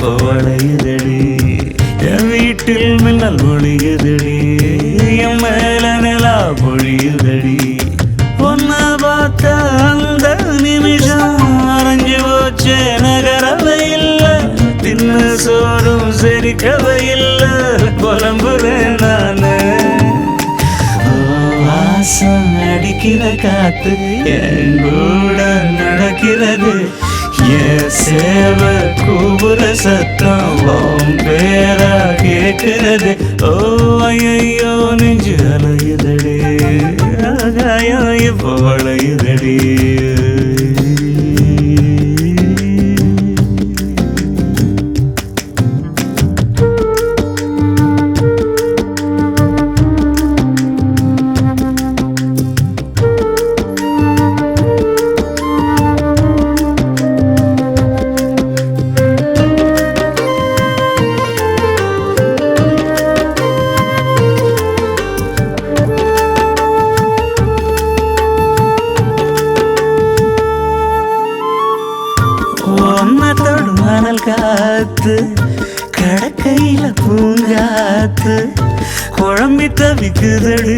இப்போ வளையுதடி என் வீட்டில் மின்னல் ஒளியுதடி என் மேல நிலா பொழியுதடி ஒன்ன பார்த்த அந்த நிமிஷம் அரைஞ்சு போச்சே நகரவை இல்லை தின்ன சோறும் செரிக்கவை இல்லை புலம்புறேன் நானு வாசம் அடிக்கிற காத்து என் கூட நடக்கிறது என் சேவ கூபுர சத்தம் பேரா கேட்கிறது ஓ ஐயோ நெஞ்சு அலையுதடி ஆகாயம் இப்போ வளையுதடி ஒன்னத்தோடு மணல் காத்து கடக்கையில பூங்காத்து குழம்பி தவிக்குதடி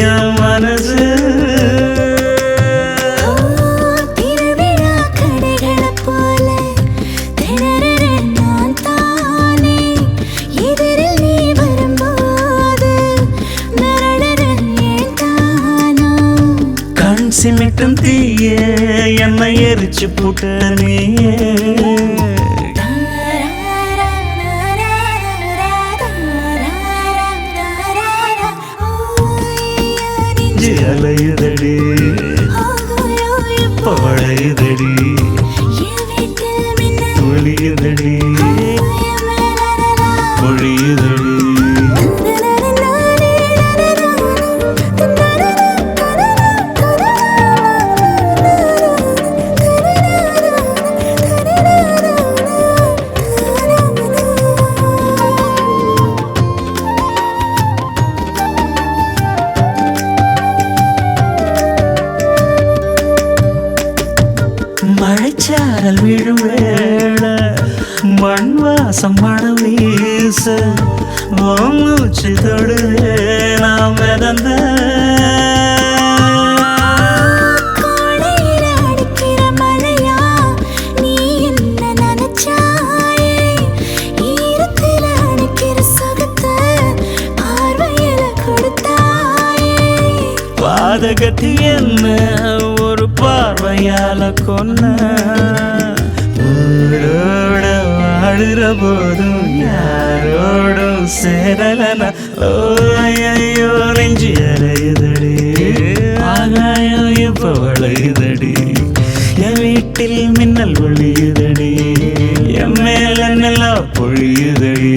என் மனசு சிமிட்டும் தீய என்னை எரிச்சு புட்ட நீயே அலையுதடி பழையுதடி ஒளியுதடி பொழியுதடி மழைச்சாரல் விழும் வேளை மண் வாசம் மழை வீச மூச்சு தொடுவே நாம் மிதந்த பாதகத்தி என்ன ஒரு பார்வையால கொன்ன ஊரோட வாழுற போதும் யாரோடும் சேரலனா ஓ ஐயோ நெஞ்சு அறையுதடி ஆகாயம் இப்ப வளையுதடி என் வீட்டில் மின்னல் ஒளியுதடி என் மேல நிலா பொழியுதடி